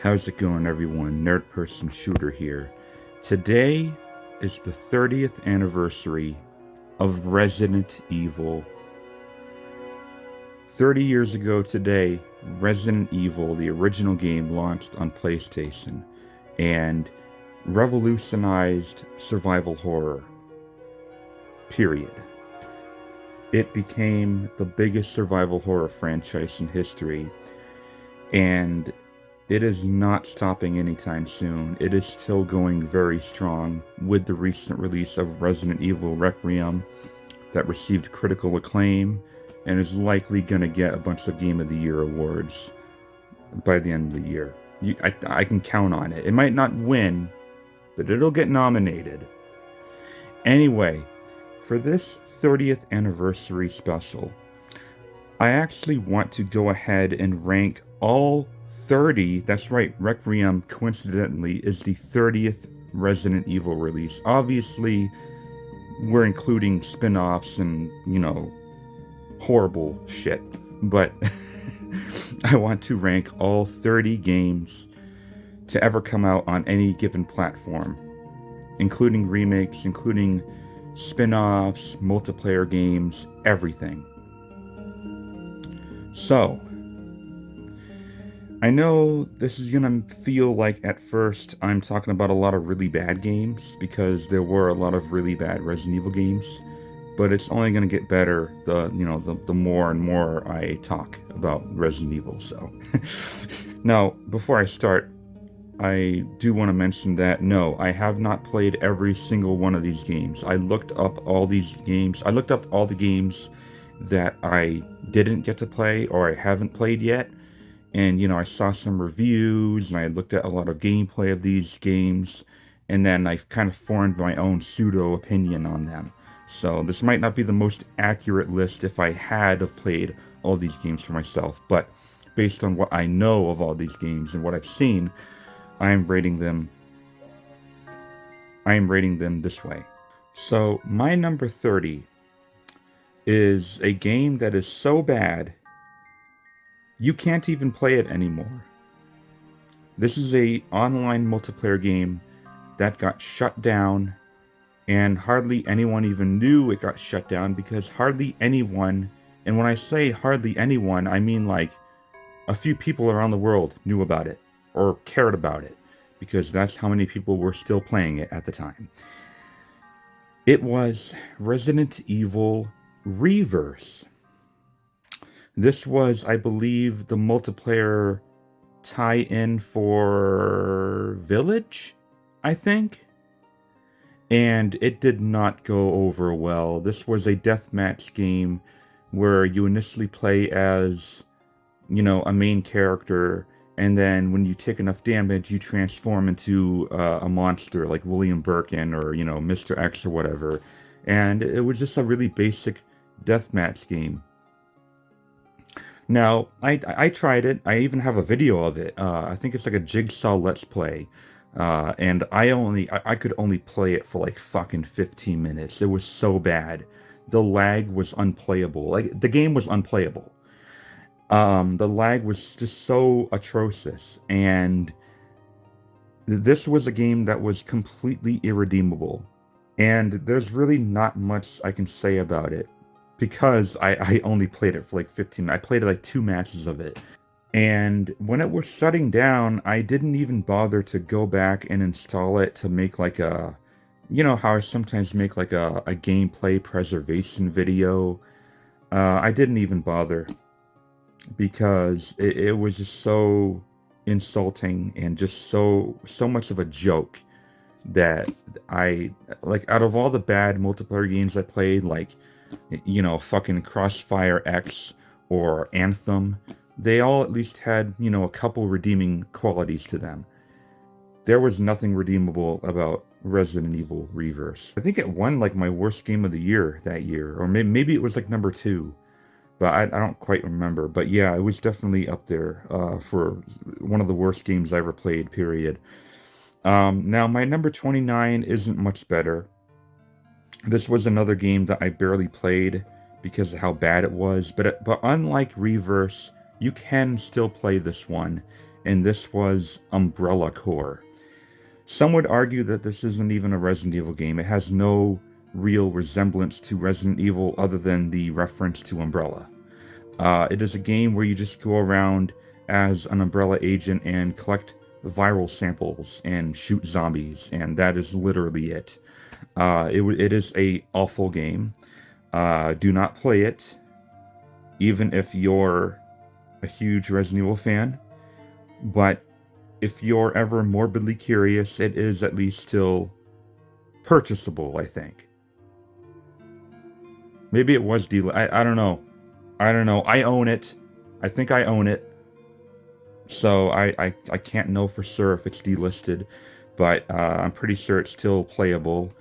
How's it going, everyone? Nerd Person Shooter here. Today is the 30th anniversary of Resident Evil. 30 years ago today, Resident Evil, the original game, launched on PlayStation and revolutionized survival horror. Period. It became the biggest survival horror franchise in history, and it is not stopping anytime soon. It is still going very strong with the recent release of Resident Evil Requiem that received critical acclaim and is likely going to get a bunch of Game of the Year awards by the end of the year. I can count on it. It might not win, but it'll get nominated. Anyway, for this 30th anniversary special, I actually want to go ahead and rank all 30, that's right, Requiem coincidentally is the 30th Resident Evil release. Obviously, we're including spin-offs and, horrible shit, but I want to rank all 30 games to ever come out on any given platform, including remakes, including spin-offs, multiplayer games, everything. So, I know this is gonna feel like at first I'm talking about a lot of really bad games because there were a lot of really bad Resident Evil games, but it's only gonna get better the more and more I talk about Resident Evil. So now, before I start, I do want to mention that no, I have not played every single one of these games. I looked up all these games. I looked up all the games that I didn't get to play or I haven't played yet. And, I saw some reviews and I looked at a lot of gameplay of these games. And then I kind of formed my own pseudo opinion on them. So this might not be the most accurate list if I had have played all these games for myself. But based on what I know of all these games and what I've seen, I am rating them this way. So my number 30 is a game that is so bad you can't even play it anymore. This is a online multiplayer game that got shut down, and hardly anyone even knew it got shut down because hardly anyone, and when I say hardly anyone, I mean like a few people around the world knew about it or cared about it, because that's how many people were still playing it at the time. It was Resident Evil Reverse. This was, I believe, the multiplayer tie-in for Village, I think. And it did not go over well. This was a deathmatch game where you initially play as, a main character, and then when you take enough damage, you transform into a monster like William Birkin or, Mr. X or whatever. And it was just a really basic deathmatch game. Now, I tried it. I even have a video of it. I think it's like a Jigsaw Let's Play. And I could only play it for like fucking 15 minutes. It was so bad. The lag was unplayable. Like, the game was unplayable. The lag was just so atrocious. And this was a game that was completely irredeemable. And there's really not much I can say about it, because I only played it for like 15 minutes. I played like 2 matches of it. And when it was shutting down, I didn't even bother to go back and install it to make like a, how I sometimes make like a gameplay preservation video. I didn't even bother because it was just so insulting and just so much of a joke that I, like, out of all the bad multiplayer games I played, like, fucking Crossfire X or Anthem, they all at least had, a couple redeeming qualities to them. There was nothing redeemable about Resident Evil Reverse. I think it won like my worst game of the year that year, or maybe it was like number 2, but I don't quite remember. But yeah, it was definitely up there for one of the worst games I ever played, period. Now, my number 29 isn't much better. This was another game that I barely played because of how bad it was, but unlike Reverse, you can still play this one, and this was Umbrella Corps. Some would argue that this isn't even a Resident Evil game. It has no real resemblance to Resident Evil other than the reference to Umbrella. It is a game where you just go around as an Umbrella agent and collect viral samples and shoot zombies, and that is literally it. It is a awful game. Do not play it, even if you're a huge Resident Evil fan. But if you're ever morbidly curious, it is at least still purchasable, I think. Maybe it was I don't know. I don't know. I own it. I think I own it. So I can't know for sure if it's delisted, but I'm pretty sure it's still playable.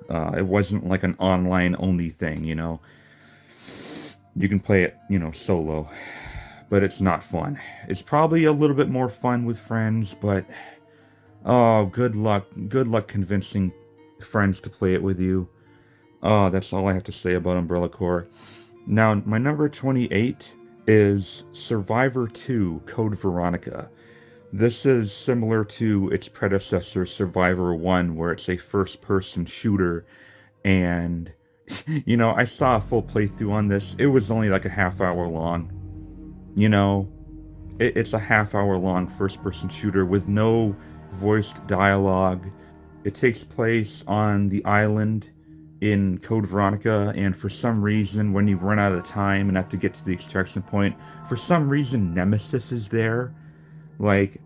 It wasn't like an online only thing, you know. You can play it, you know, solo, but it's not fun. It's probably a little bit more fun with friends, but oh, good luck. Good luck convincing friends to play it with you. Oh, that's all I have to say about Umbrella Corps. Now, my number 28 is Survivor 2 Code Veronica. This is similar to its predecessor, Survivor 1, where it's a first-person shooter, and, you know, I saw a full playthrough on this. It was only like a half hour long. You know, it's a half hour long first-person shooter with no voiced dialogue. It takes place on the island in Code Veronica, and for some reason, when you run out of time and have to get to the extraction point, for some reason Nemesis is there. Like,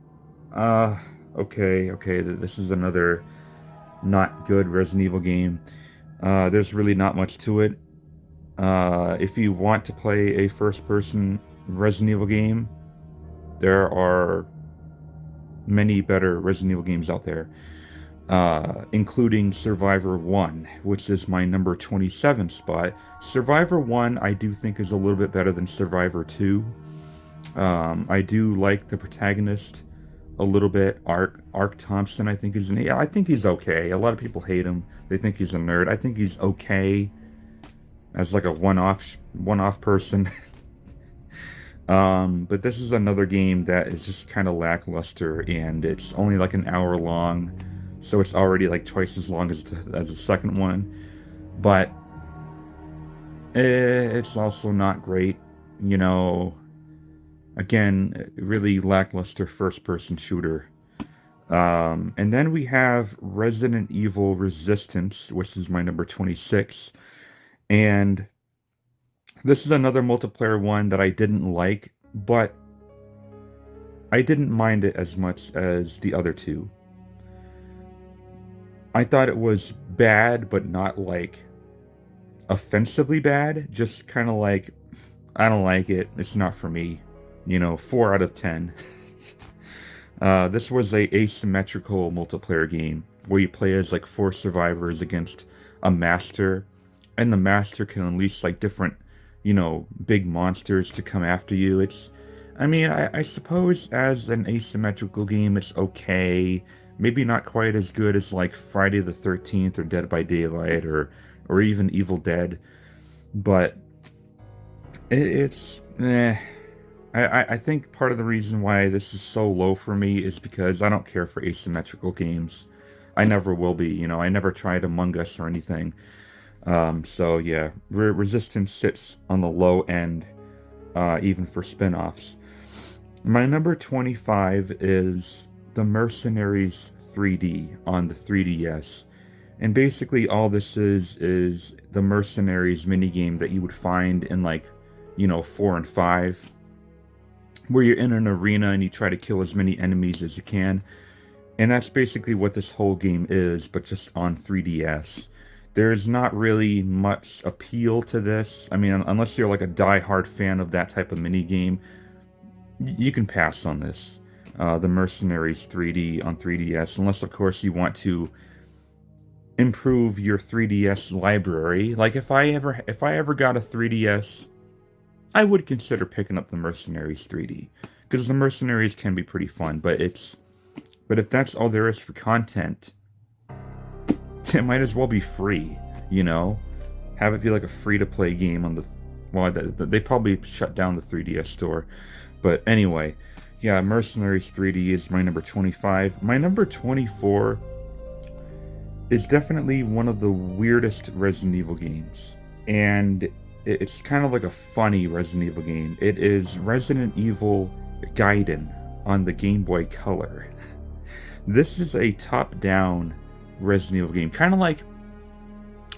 okay, this is another not good Resident Evil game. There's really not much to it. If you want to play a first-person Resident Evil game, there are many better Resident Evil games out there. Including Survivor 1, which is my number 27 spot. Survivor 1, I do think is a little bit better than Survivor 2. I do like the protagonist a little bit. Ark Thompson, I think I think he's okay. A lot of people hate him. They think he's a nerd. I think he's okay as like a one-off person. But this is another game that is just kind of lackluster, and it's only like an hour long. So it's already like twice as long as the second one, but it's also not great, you know. Again, really lackluster first-person shooter. And then we have Resident Evil Resistance, which is my number 26, and this is another multiplayer one that I didn't like, but I didn't mind it as much as the other two. I thought it was bad, but not like offensively bad. Just kind of like, I don't like it. It's not for me. You know, 4 out of 10. This was a asymmetrical multiplayer game where you play as like 4 survivors against a master, and the master can unleash like different, you know, big monsters to come after you. I suppose as an asymmetrical game, it's okay. Maybe not quite as good as like Friday the 13th or Dead by Daylight or even Evil Dead, but it's I think part of the reason why this is so low for me is because I don't care for asymmetrical games. I never will be, you know. I never tried Among Us or anything. So yeah, Resistance sits on the low end, even for spin-offs. My number 25 is The Mercenaries 3D on the 3DS. And basically all this is the Mercenaries minigame that you would find in like, you know, 4 and 5. Where you're in an arena and you try to kill as many enemies as you can. And that's basically what this whole game is, but just on 3DS. There's not really much appeal to this. I mean, unless you're like a die-hard fan of that type of minigame, you can pass on this. The Mercenaries 3D on 3DS, unless of course you want to improve your 3DS library. Like if I ever got a 3DS, I would consider picking up the Mercenaries 3D, because the Mercenaries can be pretty fun, but if that's all there is for content, it might as well be free, you know? Have it be like a free-to-play game on the... Well, they probably shut down the 3DS store. But anyway, Yeah, Mercenaries 3D is my number 25. My number 24 is definitely one of the weirdest Resident Evil games. And it's kind of like a funny Resident Evil game. It is Resident Evil Gaiden on the Game Boy Color. This is a top-down Resident Evil game, kind of like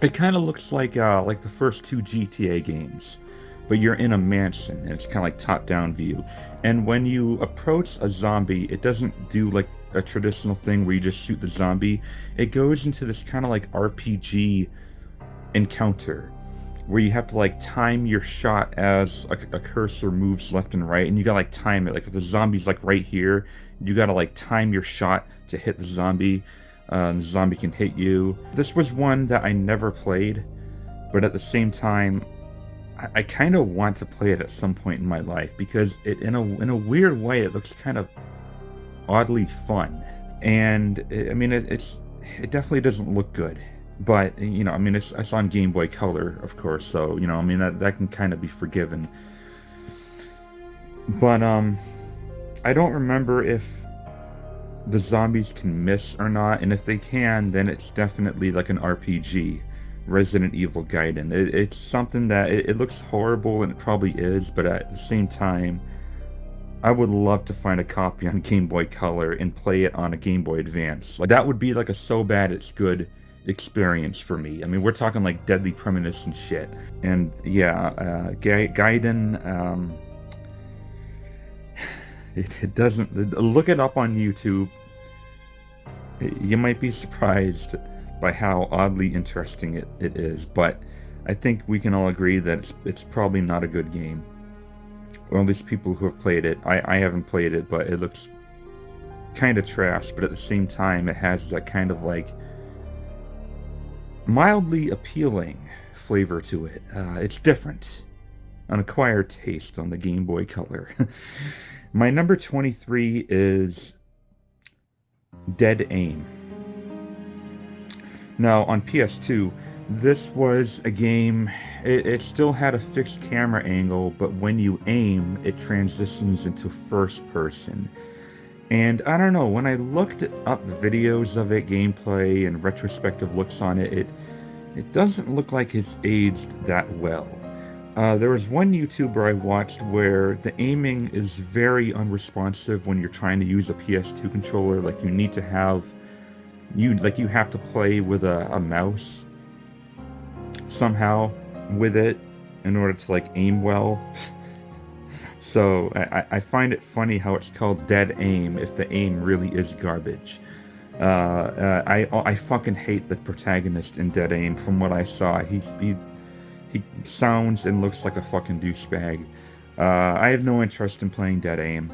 it kind of looks like the first two GTA games, but you're in a mansion and it's kind of like top-down view. And when you approach a zombie, it doesn't do like a traditional thing where you just shoot the zombie. It goes into this kind of like RPG encounter where you have to like time your shot as a cursor moves left and right, and you gotta like time it. Like if the zombie's like right here, you gotta like time your shot to hit the zombie, and the zombie can hit you. This was one that I never played, but at the same time, I kind of want to play it at some point in my life because it, in a weird way, it looks kind of oddly fun, and it definitely doesn't look good. But you know, I mean, it's on Game Boy Color, of course, so you know, I mean that can kind of be forgiven. But I don't remember if the zombies can miss or not, and if they can, then it's definitely like an RPG. Resident Evil Gaiden. It's something that it looks horrible, and it probably is, but at the same time, I would love to find a copy on Game Boy Color and play it on a Game Boy Advance. Like that would be like a so bad it's good experience for me. I mean, we're talking like Deadly Premonition shit. And yeah, Gaiden, it doesn't, look it up on YouTube. You might be surprised by how oddly interesting it is, but I think we can all agree that it's probably not a good game. Or at least people who have played it. I haven't played it, but it looks kind of trash, but at the same time it has that kind of like mildly appealing flavor to it. It's different. An acquired taste on the Game Boy Color. My number 23 is Dead Aim. Now, on PS2, this was a game, it still had a fixed camera angle, but when you aim, it transitions into first person. And I don't know, when I looked up videos of it, gameplay, and retrospective looks on it, it doesn't look like it's aged that well. There was one YouTuber I watched where the aiming is very unresponsive when you're trying to use a PS2 controller. Like you need to have, you have to play with a mouse somehow with it in order to like aim well. So I find it funny how it's called Dead Aim if the aim really is garbage. I fucking hate the protagonist in Dead Aim. From what I saw, he sounds and looks like a fucking douchebag. I have no interest in playing Dead Aim.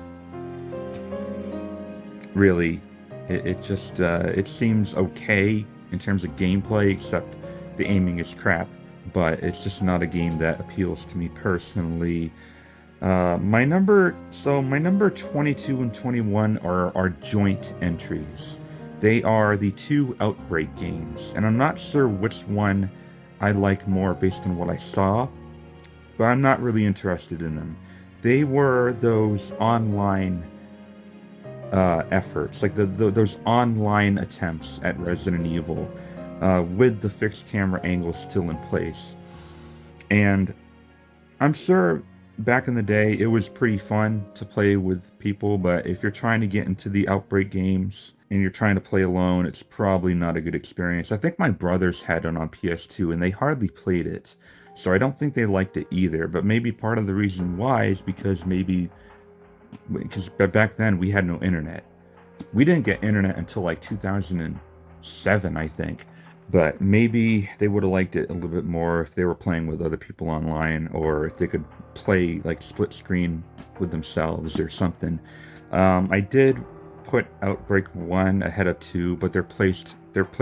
Really, it just it seems okay in terms of gameplay, except the aiming is crap. But it's just not a game that appeals to me personally. My number 22 and 21 are joint entries. They are the two Outbreak games, and I'm not sure which one I like more based on what I saw, but I'm not really interested in them. They were those online efforts, like those online attempts at Resident Evil, with the fixed camera angle still in place. And I'm sure back in the day it was pretty fun to play with people, but if you're trying to get into the Outbreak games and you're trying to play alone, it's probably not a good experience. I think my brothers had it on PS2 and they hardly played it, so I don't think they liked it either. But maybe part of the reason why is because back then we had no internet. We didn't get internet until like 2007, I think. But maybe they would have liked it a little bit more if they were playing with other people online, or if they could play like split screen with themselves or something. I did put Outbreak 1 ahead of 2, but they're placed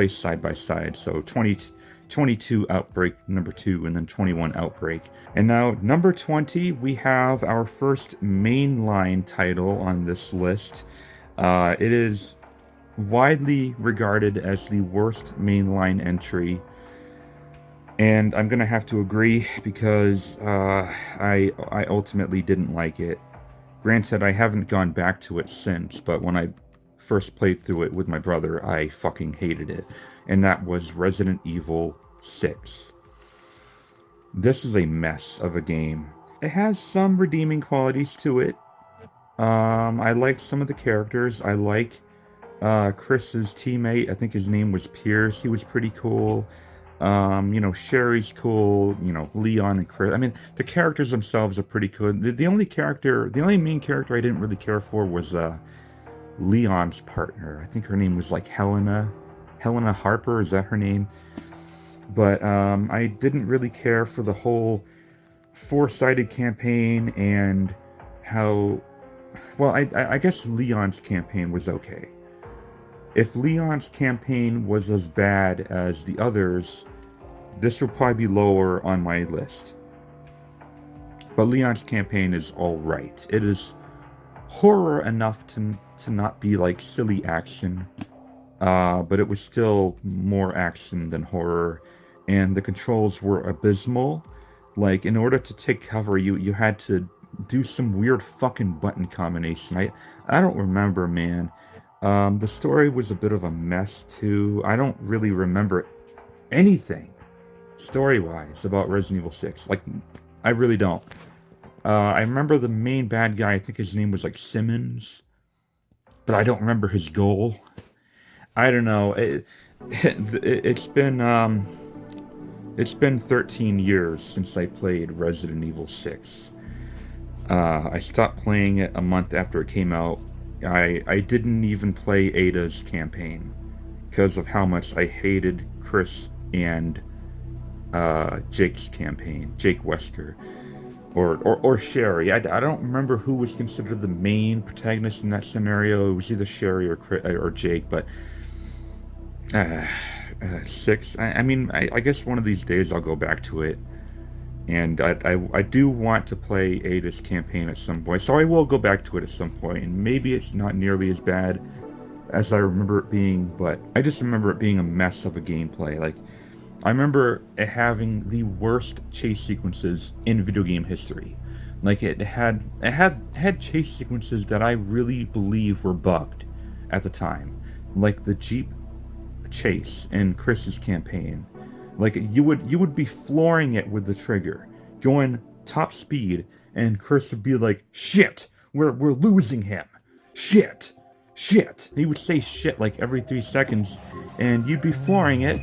side by side. So 22 Outbreak number 2, and then 21 Outbreak. And now number 20, we have our first mainline title on this list. It is widely regarded as the worst mainline entry, and I'm gonna have to agree because I ultimately didn't like it. Granted, I haven't gone back to it since, but when I first played through it with my brother, I fucking hated it. And that was Resident Evil 6. This is a mess of a game. It has some redeeming qualities to it. I like some of the characters. I like Chris's teammate. I think his name was Pierce. He was pretty cool. Sherry's cool. Leon and Chris. I mean, the characters themselves are pretty good. The only main character I didn't really care for was Leon's partner. I think her name was like Helena Harper. Is that her name? But I didn't really care for the whole four-sided campaign and how. Well, I guess Leon's campaign was okay. If Leon's campaign was as bad as the others, this would probably be lower on my list. But Leon's campaign is alright. It is horror enough to not be like silly action, but it was still more action than horror, and the controls were abysmal. Like, in order to take cover, you had to do some weird fucking button combination. I don't remember, man. The story was a bit of a mess too. I don't really remember anything story-wise about Resident Evil 6. Like, I really don't. I remember the main bad guy, I think his name was like Simmons, but I don't remember his goal. I don't know. It's been 13 years since I played Resident Evil 6. I stopped playing it a month after it came out. I didn't even play Ada's campaign because of how much I hated Chris and Jake's campaign, Jake Wesker, or Sherry. I don't remember who was considered the main protagonist in that scenario. It was either Sherry or Jake, but 6. I guess one of these days I'll go back to it. And I do want to play Ada's campaign at some point, so I will go back to it at some point, and maybe it's not nearly as bad as I remember it being, but I just remember it being a mess of a gameplay. Like, I remember it having the worst chase sequences in video game history. Like, it had chase sequences that I really believe were bugged at the time, like the Jeep chase in Chris's campaign. Like, you would be flooring it with the trigger, going top speed, and Chris would be like, "Shit, we're losing him. Shit, shit." He would say shit like every 3 seconds, and you'd be flooring it,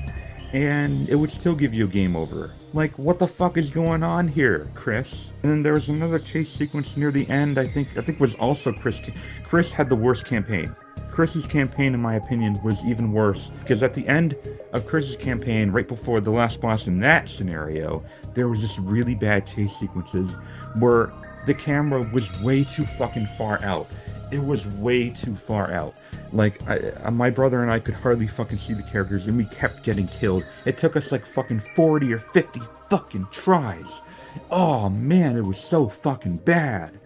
and it would still give you a game over. Like, what the fuck is going on here, Chris? And then there was another chase sequence near the end. I think was also Chris. Chris had the worst campaign. Chris's campaign, in my opinion, was even worse, because at the end of Chris's campaign, right before the last boss in that scenario, there was just really bad chase sequences where the camera was way too fucking far out. It was way too far out. Like, my brother and I could hardly fucking see the characters, and we kept getting killed. It took us like fucking 40 or 50 fucking tries. Oh man, it was so fucking bad.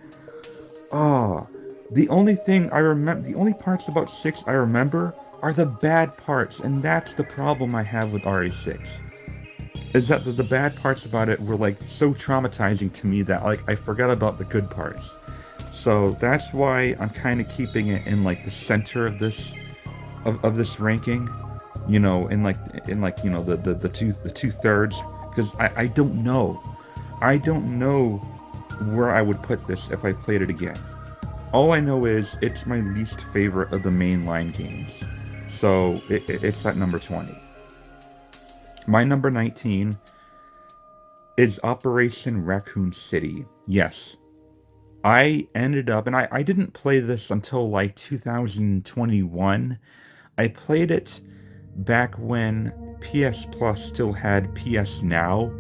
Oh. The only parts about 6 I remember are the bad parts, and that's the problem I have with RE6. Is that the bad parts about it were like so traumatizing to me that like I forgot about the good parts. So that's why I'm kind of keeping it in like the center of this ranking, in the 2/3, because I don't know where I would put this if I played it again. All I know is it's my least favorite of the mainline games, so it's at number 20. My number 19 is Operation Raccoon City. Yes, I ended up, and I didn't play this until like 2021. I played it back when PS Plus still had PS Now,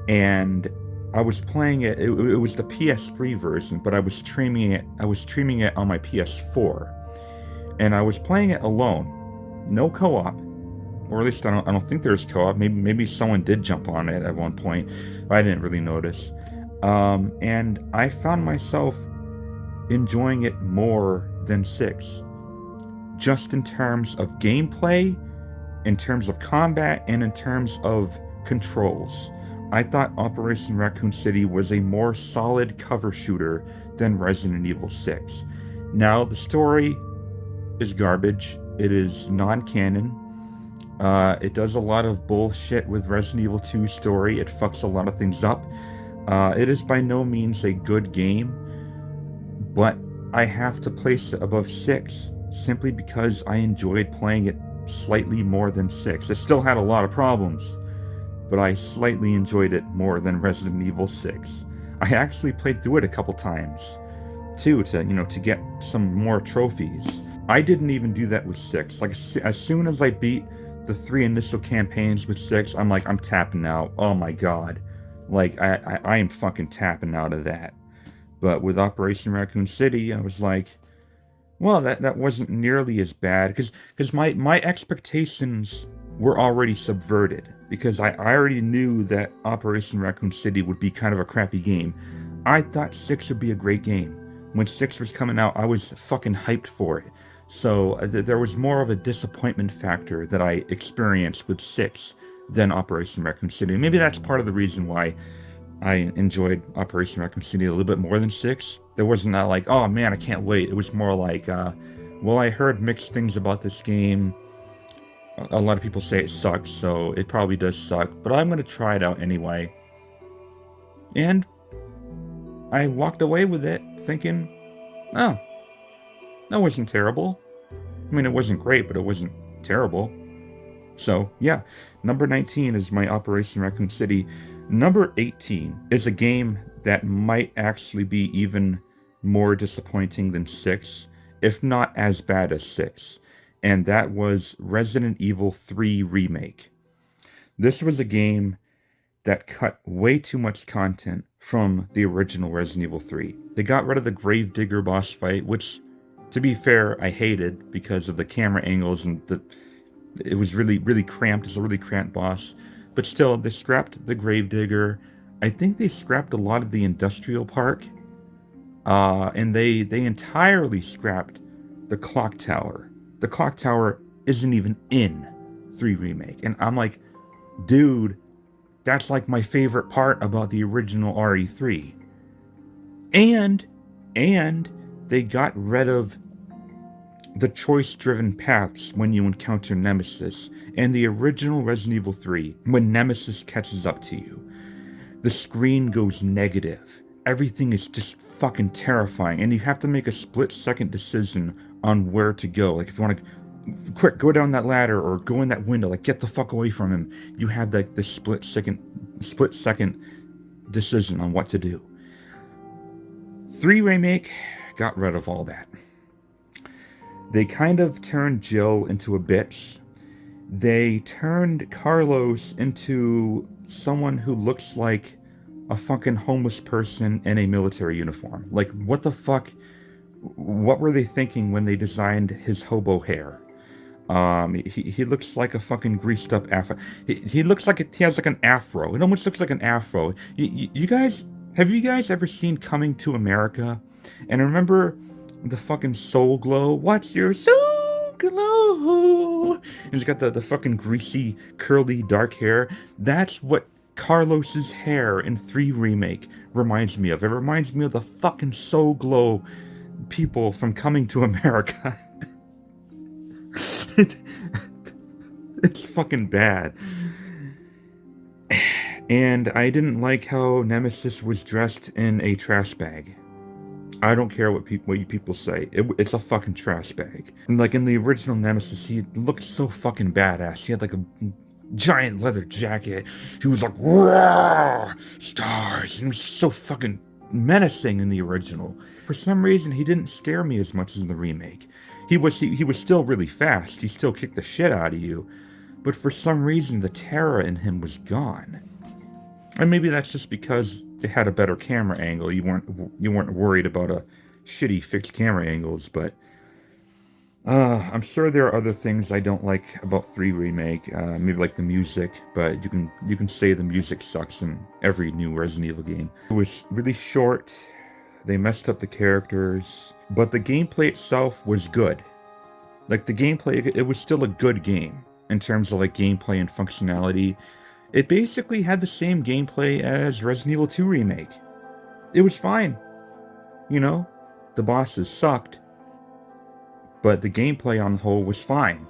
and I was playing it. It was the PS3 version, but I was streaming it on my PS4, and I was playing it alone, no co-op, or at least I don't think there's co-op. Maybe someone did jump on it at one point, but I didn't really notice. And I found myself enjoying it more than 6, just in terms of gameplay, in terms of combat, and in terms of controls. I thought Operation Raccoon City was a more solid cover shooter than Resident Evil 6. Now, the story is garbage. It is non-canon. It does a lot of bullshit with Resident Evil 2 story. It fucks a lot of things up. It is by no means a good game, but I have to place it above 6 simply because I enjoyed playing it slightly more than 6. It still had a lot of problems, but I slightly enjoyed it more than Resident Evil 6. I actually played through it a couple times, too, to get some more trophies. I didn't even do that with 6. Like, as soon as I beat the 3 initial campaigns with 6, I'm like, I'm tapping out. Oh my god. Like, I am fucking tapping out of that. But with Operation Raccoon City, I was like, well, that wasn't nearly as bad, because my expectations were already subverted, because I already knew that Operation Raccoon City would be kind of a crappy game. I thought 6 would be a great game. When 6 was coming out, I was fucking hyped for it. So there was more of a disappointment factor that I experienced with 6 than Operation Raccoon City. Maybe that's part of the reason why I enjoyed Operation Raccoon City a little bit more than 6. There wasn't that like, oh man, I can't wait. It was more like, well, I heard mixed things about this game. A lot of people say it sucks, so it probably does suck, but I'm going to try it out anyway. And I walked away with it thinking, oh, that wasn't terrible. I mean, it wasn't great, but it wasn't terrible. So, yeah, number 19 is my Operation Raccoon City. Number 18 is a game that might actually be even more disappointing than 6, if not as bad as 6, and that was Resident Evil 3 Remake. This was a game that cut way too much content from the original Resident Evil 3. They got rid of the Gravedigger boss fight, which, to be fair, I hated because of the camera angles and it was really, really cramped. It's a really cramped boss. But still, they scrapped the Gravedigger. I think they scrapped a lot of the industrial park. And they entirely scrapped the clock tower. The clock tower isn't even in 3 Remake. And I'm like, dude, that's like my favorite part about the original RE3. And they got rid of the choice-driven paths when you encounter Nemesis. And the original Resident Evil 3, when Nemesis catches up to you, the screen goes negative. Everything is just fucking terrifying, and you have to make a split-second decision on where to go. Like, if you want to quick go down that ladder or go in that window, like, get the fuck away from him, you have like this split-second decision on what to do. 3 Remake got rid of all that. They kind of turned Jill into a bitch. They turned Carlos into someone who looks like a fucking homeless person in a military uniform. Like, what the fuck? What were they thinking when they designed his hobo hair? He looks like a fucking greased up afro. He looks like he has like an afro. It almost looks like an afro. You guys, have you guys ever seen Coming to America? And remember the fucking Soul Glow? What's your soul glow? And he's got the fucking greasy, curly, dark hair. That's what Carlos's hair in 3 Remake reminds me of. It reminds me of the fucking Soul Glow people from Coming to America. It's fucking bad. And I didn't like how Nemesis was dressed in a trash bag. I don't care what you people say. It's a fucking trash bag. And like in the original Nemesis, he looked so fucking badass. He had like a giant leather jacket. He was like, "Roar! Stars!" And he was so fucking menacing in the original. For some reason, he didn't scare me as much as in the remake. He was still really fast. He still kicked the shit out of you. But for some reason, the terror in him was gone. And maybe that's just because it had a better camera angle. You weren't worried about a shitty fixed camera angles, but I'm sure there are other things I don't like about 3 Remake. Maybe like the music, but you can say the music sucks in every new Resident Evil game. It was really short. They messed up the characters, but the gameplay itself was good. Like the gameplay, it was still a good game in terms of like gameplay and functionality. It basically had the same gameplay as Resident Evil 2 Remake. It was fine. You know, the bosses sucked, but the gameplay on the whole was fine.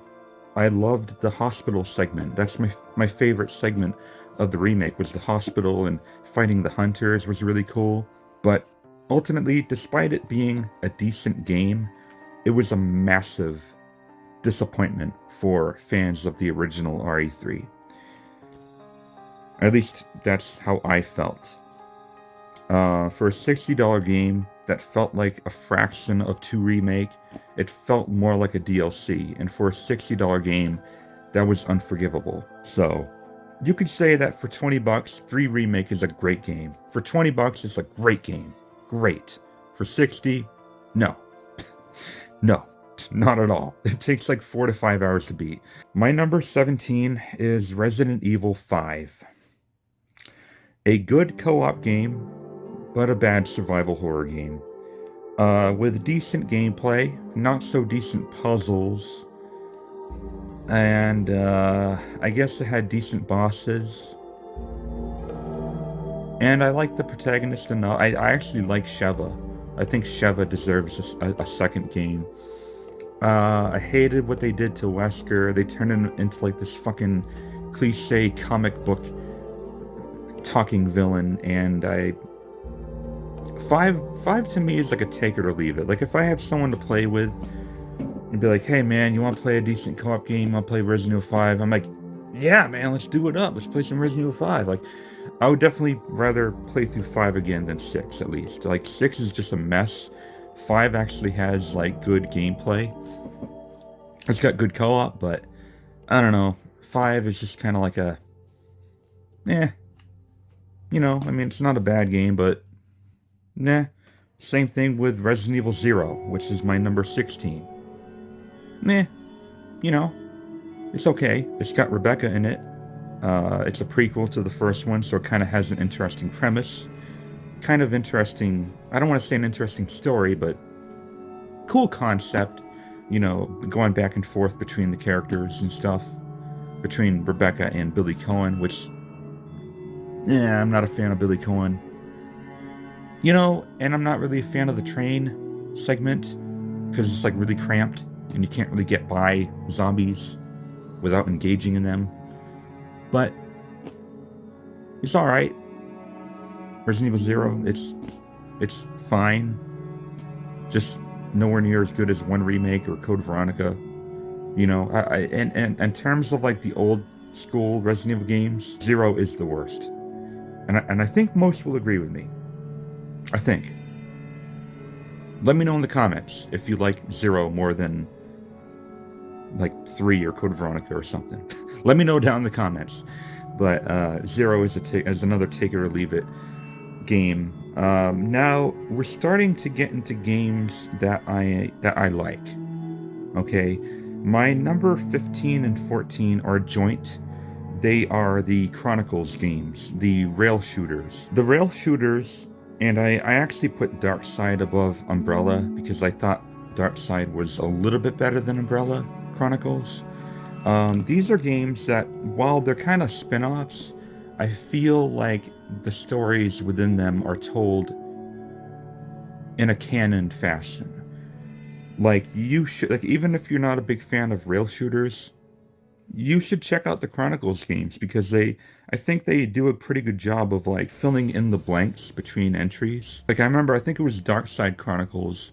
I loved the hospital segment. That's my favorite segment of the remake, was the hospital, and fighting the hunters was really cool. But ultimately, despite it being a decent game, it was a massive disappointment for fans of the original RE3. At least that's how I felt. For a $60 game that felt like a fraction of 2 Remake, it felt more like a DLC, and for a $60 game, that was unforgivable. So, you could say that for $20, 3 Remake is a great game. For $20, it's a great game. Great. For 60, no. No, not at all. It takes like 4 to 5 hours to beat. My number 17 is Resident Evil 5. A good co-op game, but a bad survival horror game. With decent gameplay, not so decent puzzles, and I guess it had decent bosses. And I like the protagonist enough. I actually like Sheva. I think Sheva deserves a second game. I hated what they did to Wesker. They turned him into like this fucking cliche comic book talking villain, and Five to me is like a take it or leave it. Like, if I have someone to play with and be like, hey man, you want to play a decent co-op game? I'll play Resident Evil 5. I'm like, yeah man, let's do it up. Let's play some Resident Evil 5. Like, I would definitely rather play through 5 again than 6, at least. Like, 6 is just a mess. 5 actually has like good gameplay. It's got good co-op, but I don't know. 5 is just kind of like a, you know, I mean, it's not a bad game, but nah. Same thing with Resident Evil 0, which is my number 16. Meh. You know, it's okay. It's got Rebecca in it. It's a prequel to the first one, so it kind of has an interesting premise. Kind of interesting, I don't want to say an interesting story, but cool concept. You know, going back and forth between the characters and stuff. Between Rebecca and Billy Cohen, which, I'm not a fan of Billy Cohen. You know, and I'm not really a fan of the train segment, because it's like really cramped, and you can't really get by zombies without engaging in them. But it's alright. Resident Evil 0, it's fine. Just nowhere near as good as 1 Remake or Code Veronica. You know, and in terms of like the old school Resident Evil games, 0 is the worst. And I think most will agree with me. I think. Let me know in the comments if you like 0 more than like 3 or Code Veronica or something. Let me know down in the comments. But 0 is another take it or leave it game. Now we're starting to get into games that I like. Okay, my number 15 and 14 are joint. They are the Chronicles games, the rail shooters. The rail shooters, and I actually put Darkside above Umbrella because I thought Darkside was a little bit better than Umbrella Chronicles. These are games that, while they're kind of spin-offs, I feel like the stories within them are told in a canon fashion. Like, you should, like, even if you're not a big fan of rail shooters, you should check out the Chronicles games, because I think they do a pretty good job of like filling in the blanks between entries. Like, I remember, I think it was Darkside Chronicles,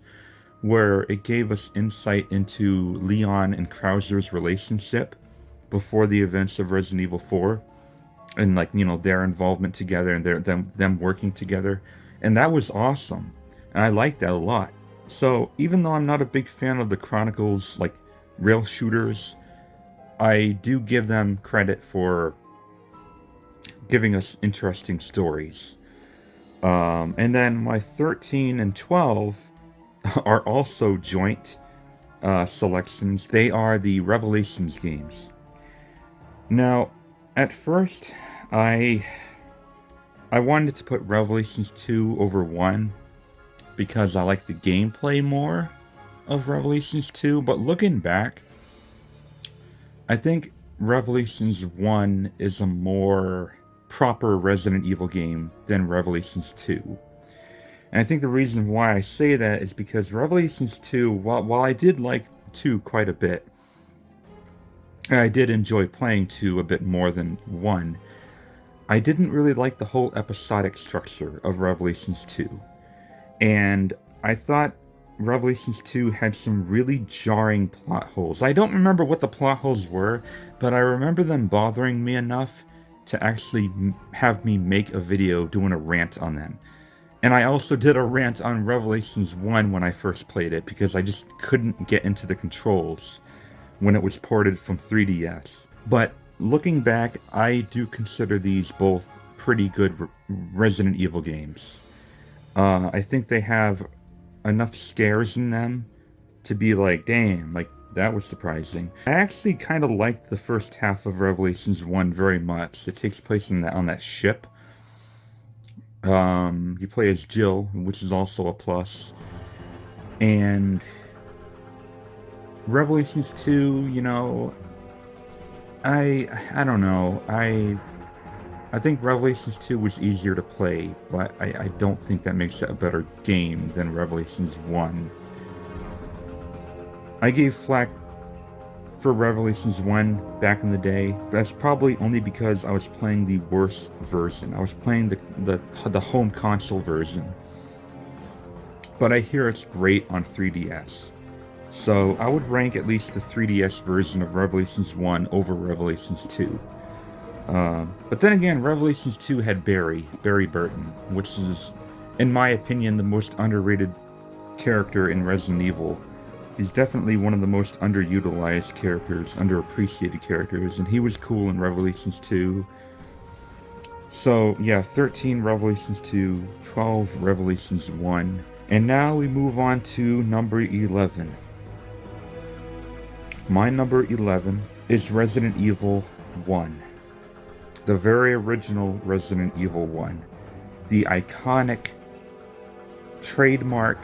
where it gave us insight into Leon and Krauser's relationship before the events of Resident Evil 4, and like, you know, their involvement together and them working together, and that was awesome, and I liked that a lot. So even though I'm not a big fan of the Chronicles like rail shooters, I do give them credit for giving us interesting stories. And then my 13 and 12 are also joint selections. They are the Revelations games. Now, at first, I wanted to put Revelations 2 over 1 because I like the gameplay more of Revelations 2, but looking back, I think Revelations 1 is a more proper Resident Evil game than Revelations 2. And I think the reason why I say that is because Revelations 2, while I did like 2 quite a bit, and I did enjoy playing 2 a bit more than 1, I didn't really like the whole episodic structure of Revelations 2. And I thought Revelations 2 had some really jarring plot holes. I don't remember what the plot holes were, but I remember them bothering me enough to actually have me make a video doing a rant on them. And I also did a rant on Revelations 1 when I first played it, because I just couldn't get into the controls when it was ported from 3DS. But looking back, I do consider these both pretty good Resident Evil games. I think they have enough scares in them to be like, damn, like, that was surprising. I actually kind of liked the first half of Revelations 1 very much. It takes place on that ship. You play as Jill, which is also a plus. And Revelations 2, you know, I don't know. I think Revelations 2 was easier to play, but I don't think that makes it a better game than Revelations 1. I gave flack for Revelations 1 back in the day, but that's probably only because I was playing the worst version. I was playing the home console version. But I hear it's great on 3DS. So I would rank at least the 3DS version of Revelations 1 over Revelations 2. But then again, Revelations 2 had Barry Burton, which is, in my opinion, the most underrated character in Resident Evil. He's definitely one of the most underutilized characters, underappreciated characters, and he was cool in Revelations 2. So, yeah, 13 Revelations 2, 12 Revelations 1, and now we move on to number 11. My number 11 is Resident Evil 1. The very original Resident Evil 1. The iconic trademark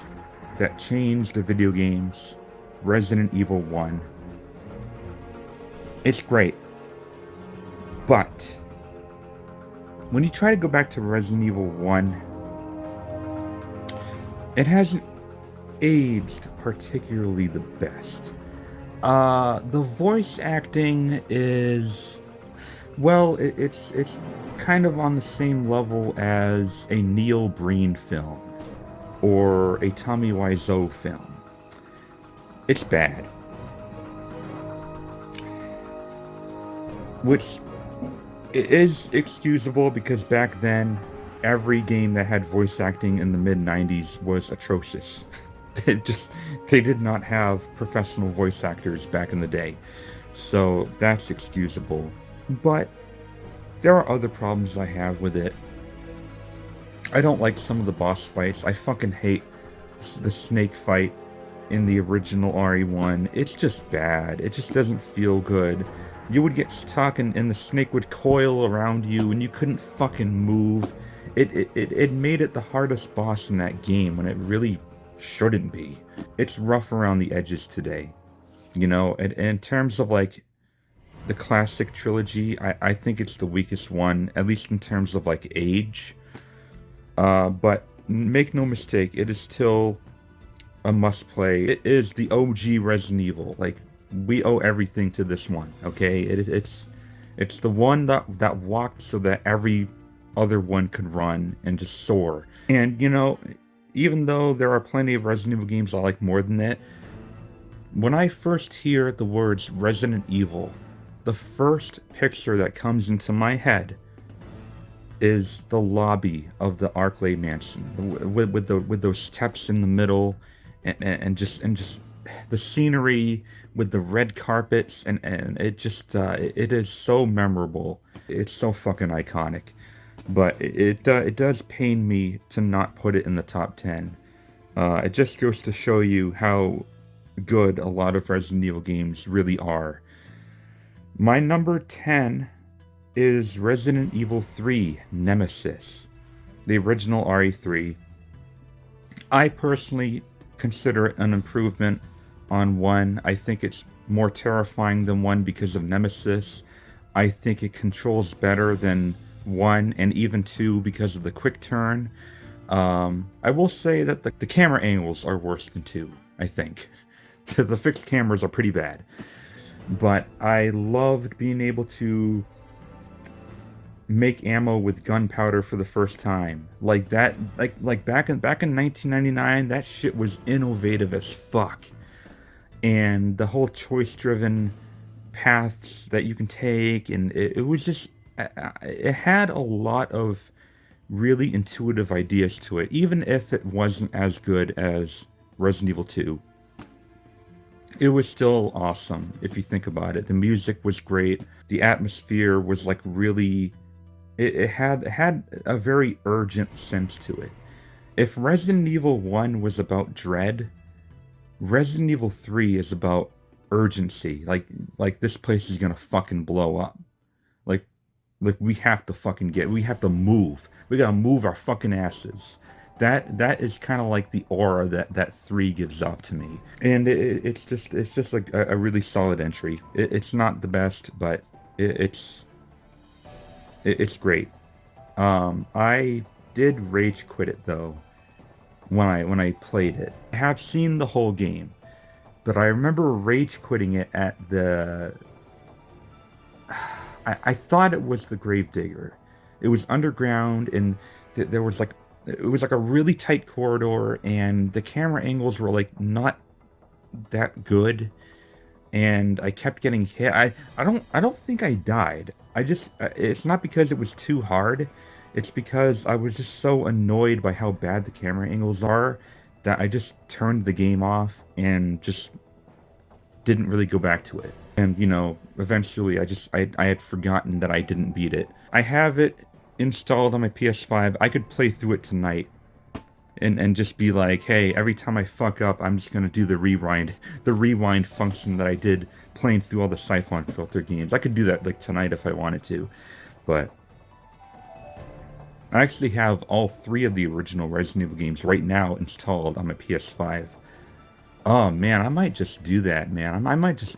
that changed the video games, Resident Evil 1. It's great. But when you try to go back to Resident Evil 1, it hasn't aged particularly the best. The voice acting is, well, it's kind of on the same level as a Neil Breen film or a Tommy Wiseau film. It's bad. Which is excusable because back then, every game that had voice acting in the mid-90s was atrocious. They did not have professional voice actors back in the day. So that's excusable. But there are other problems I have with it. I don't like some of the boss fights. I fucking hate the snake fight in the original RE1. It's just bad. It just doesn't feel good. You would get stuck and the snake would coil around you and you couldn't fucking move. It made it the hardest boss in that game when it really shouldn't be. It's rough around the edges today. You know, and in terms of like the classic trilogy, I think it's the weakest one, at least in terms of like age. But make no mistake, it is still a must play. It is the OG Resident Evil. Like, we owe everything to this one, okay? It's the one that walked so that every other one could run and just soar. And, you know, even though there are plenty of Resident Evil games I like more than that, when I first hear the words Resident Evil, the first picture that comes into my head is the lobby of the Arklay Mansion, with those steps in the middle, and just the scenery with the red carpets, and it just it is so memorable. It's so fucking iconic. But it does pain me to not put it in the top 10. It just goes to show you how good a lot of Resident Evil games really are. My number 10 is Resident Evil 3 Nemesis, the original RE3. I personally consider it an improvement on 1. I think it's more terrifying than 1 because of Nemesis. I think it controls better than 1 and even 2 because of the quick turn. I will say that the camera angles are worse than 2, I think. The fixed cameras are pretty bad. But I loved being able to make ammo with gunpowder for the first time. Like that, like back in 1999, that shit was innovative as fuck. And the whole choice-driven paths that you can take, and it was just, it had a lot of really intuitive ideas to it, even if it wasn't as good as Resident Evil 2. It was still awesome if you think about it. The music was great. The atmosphere was like really, it had a very urgent sense to it. If Resident Evil 1 was about dread, Resident Evil 3 is about urgency. Like this place is gonna fucking blow up. Like we have to fucking we have to move. We gotta move our fucking asses. That is kind of like the aura that 3 gives off to me. And it's just like a really solid entry. It's not the best, but it's great. I did rage quit it though when I played it. I have seen the whole game, but I remember rage quitting it at the. I thought it was the Gravedigger. It was underground, and there was like, it was like a really tight corridor, and the camera angles were like not that good, and I kept getting hit. I don't think I died. I just, it's not because it was too hard. It's because I was just so annoyed by how bad the camera angles are that I just turned the game off and just didn't really go back to it. And, you know, eventually I had forgotten that I didn't beat it. I have it installed on my PS5. I could play through it tonight and just be like, hey, every time I fuck up, I'm just gonna do the rewind function that I did playing through all the Siphon Filter games. I could do that like tonight if I wanted to, but I actually have all 3 of the original Resident Evil games right now installed on my PS5. Oh man, I might just do that, man. I might just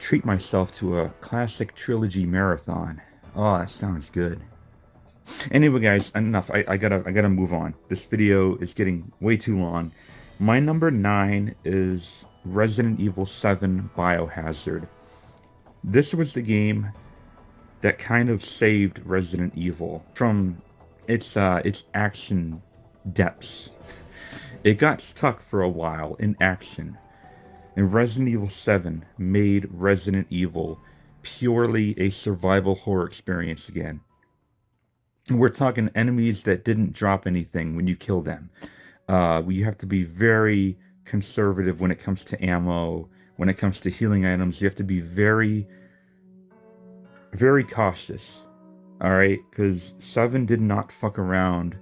treat myself to a classic trilogy marathon. Oh, that sounds good. Anyway, guys, enough. I gotta move on. This video is getting way too long. My number 9 is Resident Evil 7 Biohazard. This was the game that kind of saved Resident Evil from its action depths. It got stuck for a while in action, and Resident Evil 7 made Resident Evil purely a survival horror experience again. We're talking enemies that didn't drop anything when you kill them. You have to be very conservative when it comes to ammo, when it comes to healing items. You have to be very, very cautious. Alright? Because 7 did not fuck around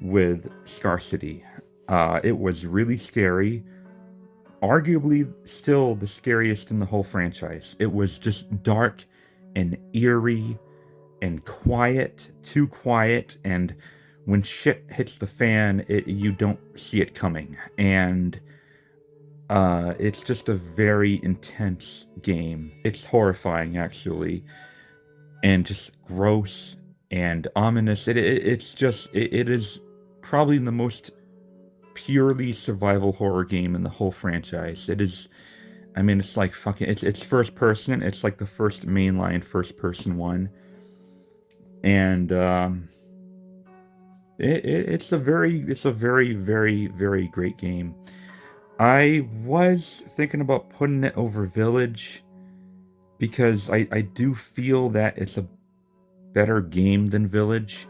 with scarcity. It was really scary. Arguably still the scariest in the whole franchise. It was just dark and eerie and quiet, too quiet, and when shit hits the fan, you don't see it coming. And it's just a very intense game. It's horrifying, actually, and just gross and ominous. It is probably the most purely survival horror game in the whole franchise. It is, I mean, it's like fucking, it's first person. It's like the first mainline first person one. And it's a very, very great game. I was thinking about putting it over Village because I do feel that it's a better game than Village,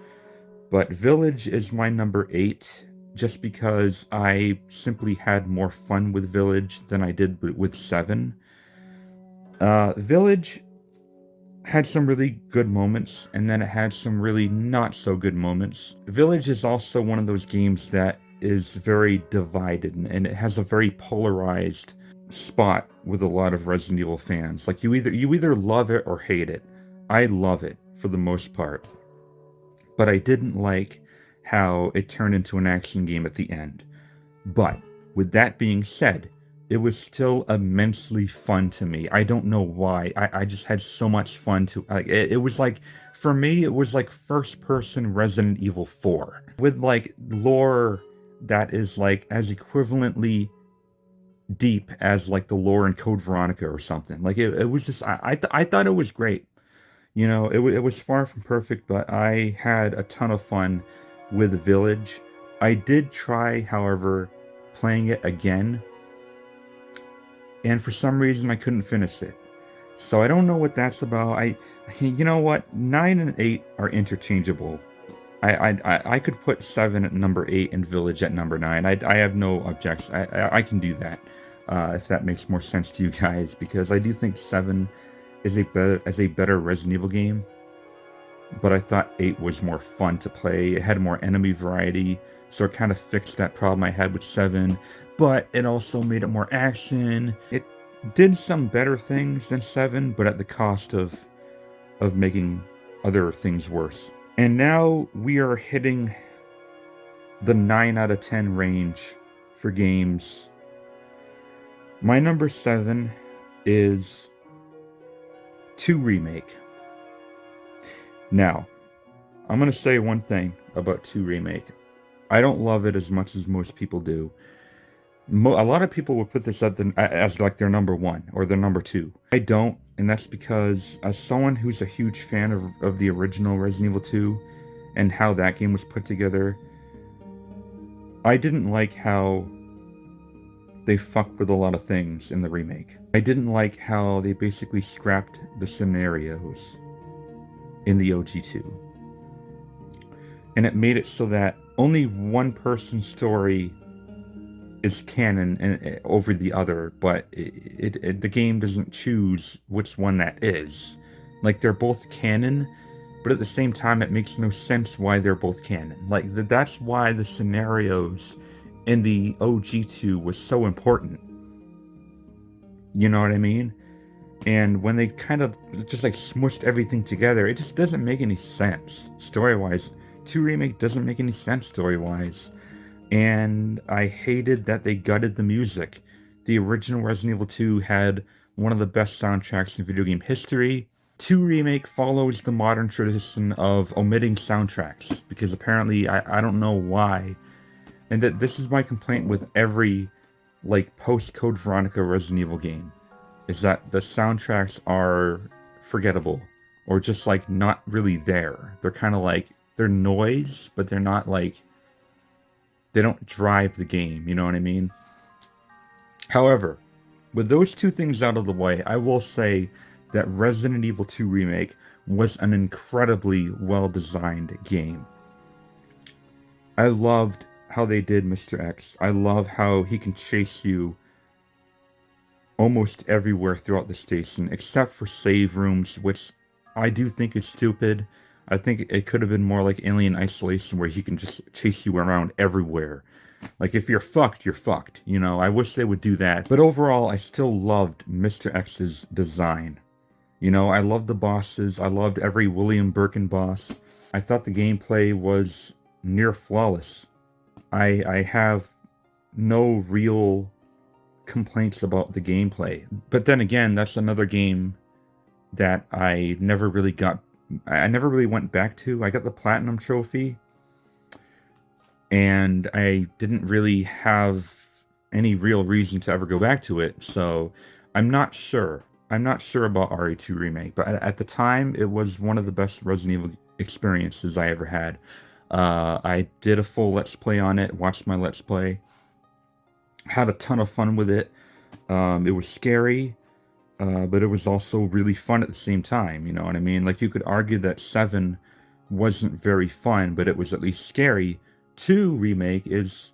but Village is my number 8 just because I simply had more fun with Village than I did with 7. Village had some really good moments, and then it had some really not so good moments. Village is also one of those games that is very divided, and it has a very polarized spot with a lot of Resident Evil fans. Like you either love it or hate it. I love it for the most part, but I didn't like how it turned into an action game at the end. But with that being said, it was still immensely fun to me. I don't know why. I just had so much fun to like it was like for me it was like first person Resident Evil 4 with like lore that is like as equivalently deep as like the lore in Code Veronica or something. Like it was just I thought it was great. You know, it was far from perfect, but I had a ton of fun with Village. I did try, however, playing it again, and for some reason I couldn't finish it. So I don't know what that's about. You know what? 9 and 8 are interchangeable. I could put 7 at number 8 and Village at number 9. I have no objection. I can do that, if that makes more sense to you guys, because I do think 7 is a better Resident Evil game. But I thought 8 was more fun to play. It had more enemy variety, so it kind of fixed that problem I had with 7. But it also made it more action. It did some better things than 7, but at the cost of making other things worse. And now we are hitting the 9 out of 10 range for games. My number 7 is 2 Remake. Now, I'm going to say one thing about 2 Remake. I don't love it as much as most people do. A lot of people would put this as like their number 1 or their number 2. I don't, and that's because as someone who's a huge fan of the original Resident Evil 2 and how that game was put together, I didn't like how they fucked with a lot of things in the remake. I didn't like how they basically scrapped the scenarios in the OG2. And it made it so that only one person's story is canon over the other, but the game doesn't choose which one that is. Like, they're both canon, but at the same time it makes no sense why they're both canon. Like, that's why the scenarios in the OG2 was so important. You know what I mean? And when they kind of just like smushed everything together, it just doesn't make any sense story-wise. 2 Remake doesn't make any sense story-wise. And I hated that they gutted the music. The original Resident Evil 2 had one of the best soundtracks in video game history. 2 Remake follows the modern tradition of omitting soundtracks, because apparently, I don't know why. And that this is my complaint with every like post-Code Veronica Resident Evil game, is that the soundtracks are forgettable, or just like not really there. They're kind of like, they're noise, but they're not like, they don't drive the game, you know what I mean? However, with those two things out of the way, I will say that Resident Evil 2 Remake was an incredibly well-designed game. I loved how they did Mr. X. I love how he can chase you almost everywhere throughout the station, except for save rooms, which I do think is stupid. I think it could have been more like Alien Isolation, where he can just chase you around everywhere. Like, if you're fucked, you're fucked. You know, I wish they would do that. But overall, I still loved Mr. X's design. You know, I loved the bosses. I loved every William Birkin boss. I thought the gameplay was near flawless. I have no real complaints about the gameplay. But then again, that's another game that I never really went back to. I got the Platinum Trophy, and I didn't really have any real reason to ever go back to it, so I'm not sure. I'm not sure about RE2 Remake, but at the time, it was one of the best Resident Evil experiences I ever had. I did a full Let's Play on it, watched my Let's Play, had a ton of fun with it. It was scary, but it was also really fun at the same time, you know what I mean? Like, you could argue that 7 wasn't very fun, but it was at least scary. 2 Remake is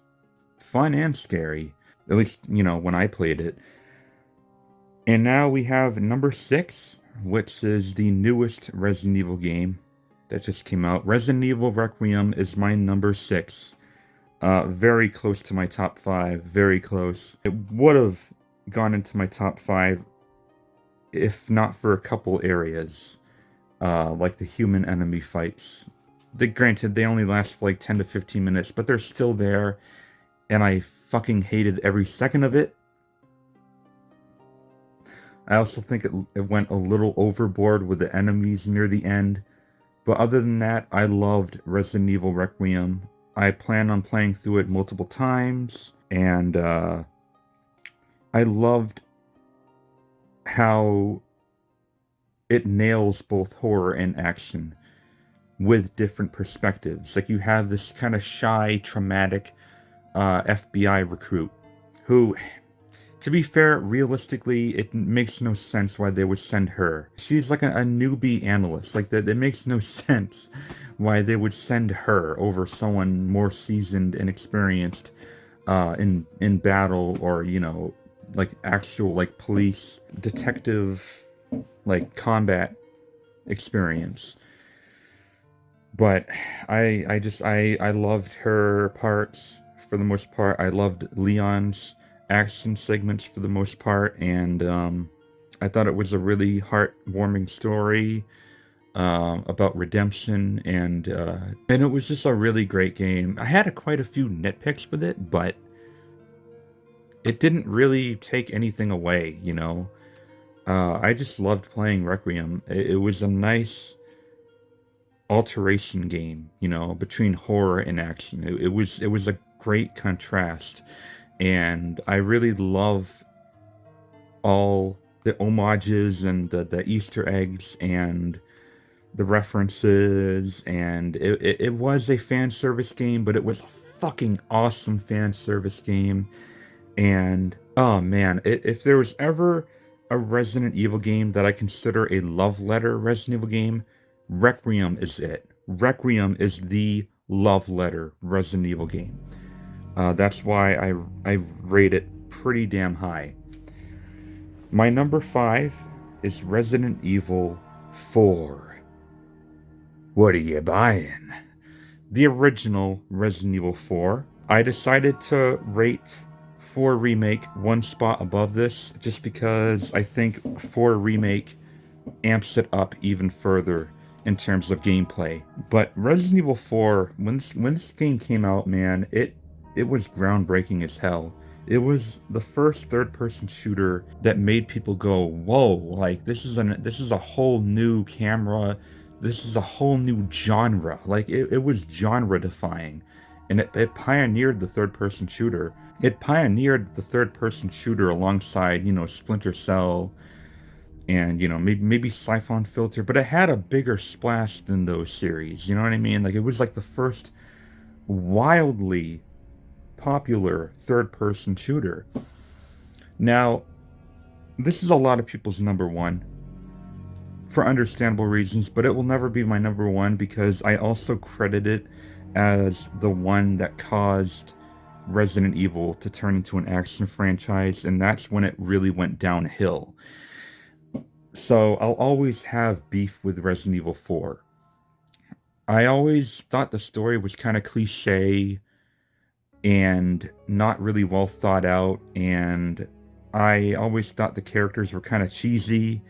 fun and scary, at least, you know, when I played it. And now we have number 6, which is the newest Resident Evil game that just came out. Resident Evil Requiem is my number 6. Very close to my top 5, very close. It would have gone into my top 5 if not for a couple areas, like the human enemy fights. Granted, they only last for like 10 to 15 minutes, but they're still there, and I fucking hated every second of it. I also think it went a little overboard with the enemies near the end. But other than that, I loved Resident Evil Requiem. I plan on playing through it multiple times, and I loved how it nails both horror and action with different perspectives. Like, you have this kind of shy, traumatic FBI recruit who, to be fair, realistically, it makes no sense why they would send her. She's like a newbie analyst. Like, that, it makes no sense why they would send her over someone more seasoned and experienced in battle, or, you know, like actual like police detective like combat experience. But I loved her parts for the most part. I loved Leon's action segments for the most part, and I thought it was a really heartwarming story about redemption, and it was just a really great game. I had quite a few nitpicks with it, but it didn't really take anything away, you know. I just loved playing Requiem. It was a nice alteration game, you know, between horror and action. It was a great contrast, and I really love all the homages and the Easter eggs and the references, and it was a fan service game, but it was a fucking awesome fan service game. And oh man, if there was ever a Resident Evil game that I consider a love letter Resident Evil game, Requiem is it. Requiem is the love letter Resident Evil game. That's why I rate it pretty damn high. My number 5 is Resident Evil 4. What are you buying? The original Resident Evil 4. I decided to rate 4 Remake one spot above this just because I think 4 Remake amps it up even further in terms of gameplay. But Resident Evil 4, when this game came out, man, it was groundbreaking as hell. It was the first third-person shooter that made people go, "Whoa! Like this is a whole new camera. This is a whole new genre." Like it was genre-defying, and it pioneered the third-person shooter. It pioneered the third-person shooter alongside, you know, Splinter Cell and, you know, maybe Siphon Filter, but it had a bigger splash than those series. You know what I mean? Like, it was like the first wildly popular third-person shooter. Now, this is a lot of people's number one for understandable reasons, but it will never be my number one because I also credit it as the one that caused Resident Evil to turn into an action franchise, and that's when it really went downhill. So I'll always have beef with Resident Evil 4. I always thought the story was kind of cliche and not really well thought out, and I always thought the characters were kind of cheesy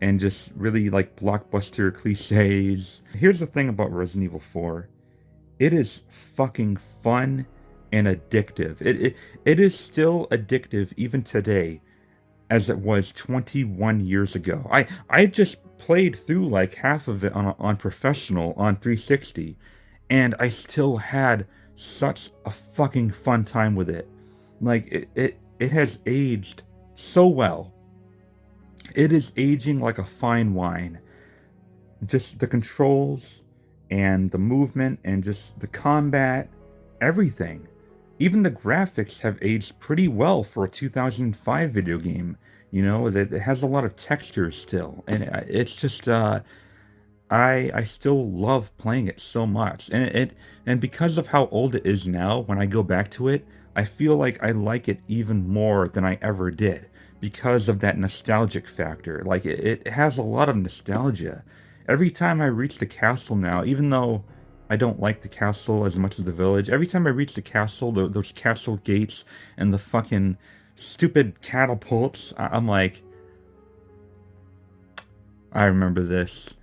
and just really like blockbuster cliches. Here's the thing about Resident Evil 4. It is fucking fun and addictive. It is still addictive even today as it was 21 years ago. I just played through like half of it on professional on 360, and I still had such a fucking fun time with it. Like it has aged so well. It is aging like a fine wine. Just the controls and the movement and just the combat, everything. Even the graphics have aged pretty well for a 2005 video game. You know, that it has a lot of texture still, and it's just I still love playing it so much, and because of how old it is now, when I go back to it, I feel like I like it even more than I ever did because of that nostalgic factor. Like it has a lot of nostalgia. Every time I reach the castle now, even though I don't like the castle as much as the village, every time I reach the castle, those castle gates and the fucking stupid catapults, I'm like, I remember this.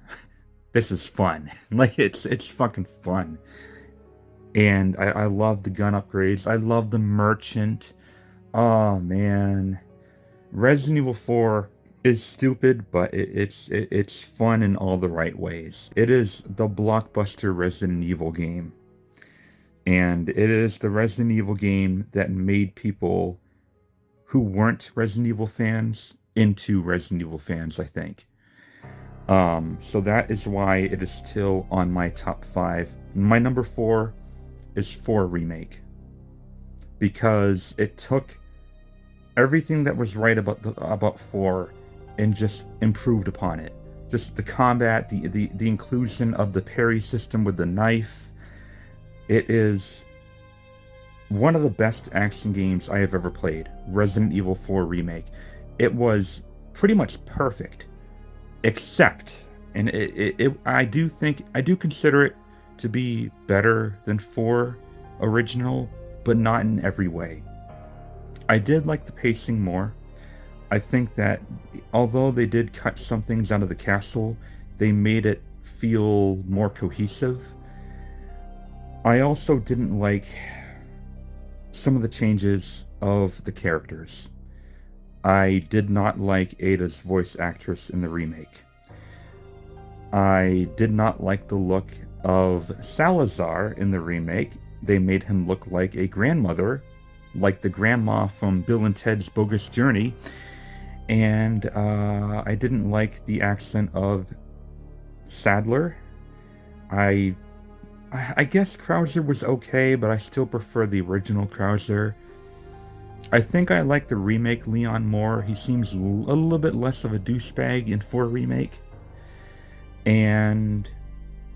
This is fun. Like it's fucking fun. And I love the gun upgrades. I love the merchant. Oh man. Resident Evil 4 is stupid, but it's fun in all the right ways. It is the blockbuster Resident Evil game, and it is the Resident Evil game that made people who weren't Resident Evil fans into Resident Evil fans, I think. So that is why it is still on my top 5. My number 4 is 4 Remake, because it took everything that was right about 4 and just improved upon it. Just the combat, the inclusion of the parry system with the knife. It is one of the best action games I have ever played. Resident Evil 4 Remake. It was pretty much perfect, except, and I do consider it to be better than 4 original, but not in every way. I did like the pacing more. I think that although they did cut some things out of the castle, they made it feel more cohesive. I also didn't like some of the changes of the characters. I did not like Ada's voice actress in the remake. I did not like the look of Salazar in the remake. They made him look like a grandmother, like the grandma from Bill and Ted's Bogus Journey. And I didn't like the accent of Sadler. I guess Krauser was okay, but I still prefer the original Krauser. I think I like the remake Leon more. He seems a little bit less of a douchebag in 4 Remake. And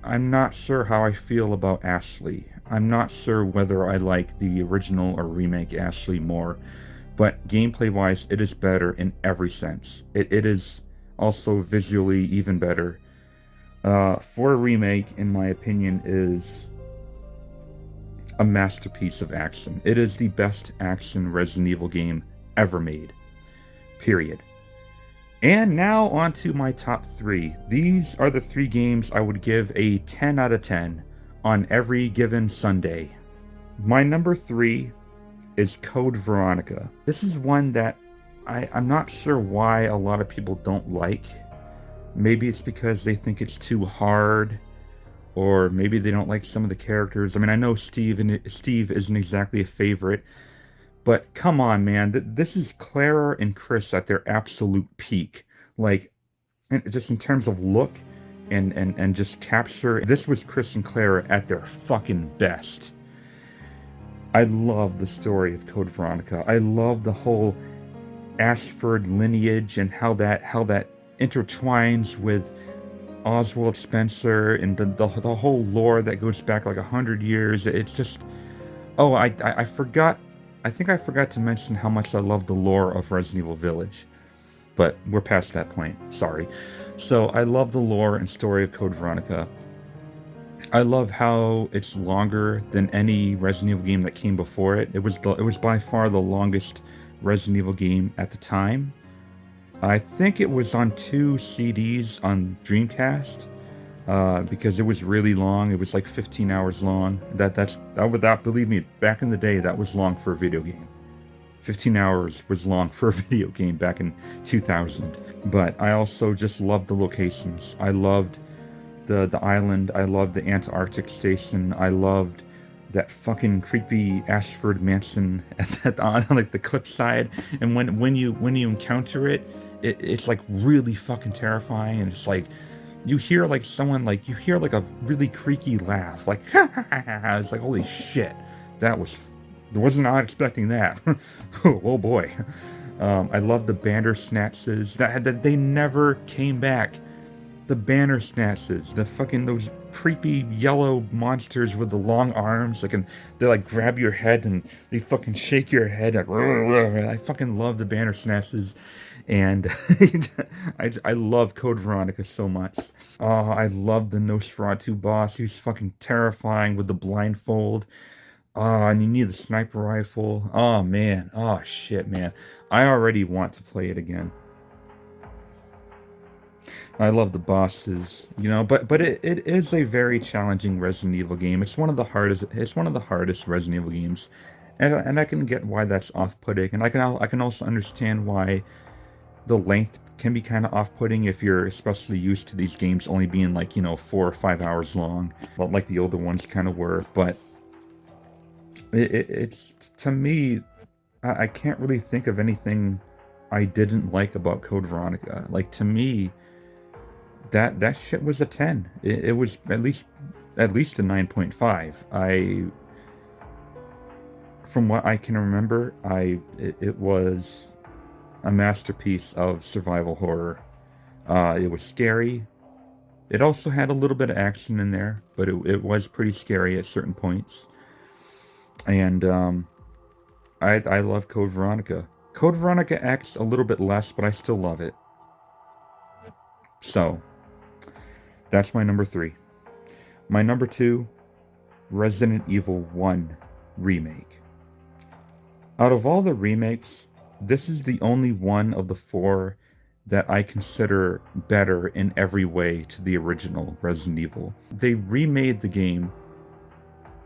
I'm not sure how I feel about Ashley. I'm not sure whether I like the original or remake Ashley more. But gameplay-wise, it is better in every sense. It is also visually even better. 4 Remake, in my opinion, is a masterpiece of action. It is the best action Resident Evil game ever made. Period. And now on to my top 3. These are the 3 games I would give a 10 out of 10 on every given Sunday. My number 3 is Code Veronica. This is one that I'm not sure why a lot of people don't like. Maybe it's because they think it's too hard, or maybe they don't like some of the characters. I mean, I know Steve isn't exactly a favorite, but come on, man. This is Clara and Chris at their absolute peak. Like, just in terms of look and just capture, this was Chris and Clara at their fucking best. I love the story of Code Veronica. I love the whole Ashford lineage and how that intertwines with Oswald Spencer and the whole lore that goes back like 100 years. It's just, oh, I forgot. I think I forgot to mention how much I love the lore of Resident Evil Village, but we're past that point. Sorry. So I love the lore and story of Code Veronica. I love how it's longer than any Resident Evil game that came before it. It was by far the longest Resident Evil game at the time. I think it was on 2 CDs on Dreamcast, because it was really long. It was like 15 hours long. Believe me, back in the day, that was long for a video game. 15 hours was long for a video game back in 2000. But I also just loved the locations. I loved the island. I loved the Antarctic station. I loved that fucking creepy Ashford mansion on like the cliffside. And when you encounter it, it's like really fucking terrifying. And it's like you hear like someone like a really creaky laugh, like it's like, holy shit, wasn't not expecting that. Oh boy. I love the Bandersnatches that they never came back. The Bandersnatches, those creepy yellow monsters with the long arms, they like grab your head and they fucking shake your head. Like, I fucking love the Bandersnatches, and I love Code Veronica so much. Oh, I love the Nosferatu boss. He's fucking terrifying with the blindfold. Oh, and you need the sniper rifle. Oh man. Oh shit, man. I already want to play it again. I love the bosses, but it is a very challenging Resident Evil game. It's one of the hardest Resident Evil games, and I can get why that's off-putting, and I can also understand why the length can be kind of off-putting if you're especially used to these games only being like, 4 or 5 hours long, like the older ones kind of were. But it's, to me, I can't really think of anything I didn't like about Code Veronica. Like, to me, that shit was a 10. It was at least a 9.5. From what I can remember, it was a masterpiece of survival horror. It was scary. It also had a little bit of action in there, but it was pretty scary at certain points. And I love Code Veronica. Code Veronica X a little bit less, but I still love it. So, that's my number 3. My number 2, Resident Evil 1 Remake. Out of all the remakes, this is the only one of the 4 that I consider better in every way to the original Resident Evil. They remade the game,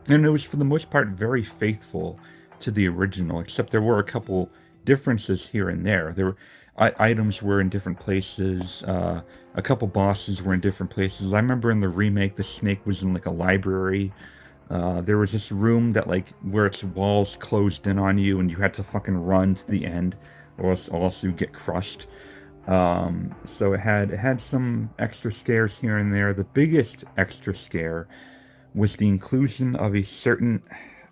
and it was for the most part very faithful to the original, except there were a couple differences here and there. There were items were in different places. A couple bosses were in different places. I remember in the remake, the snake was in like a library. There was this room that where its walls closed in on you, and you had to fucking run to the end, or else you get crushed. So it had some extra scares here and there. The biggest extra scare was the inclusion of a certain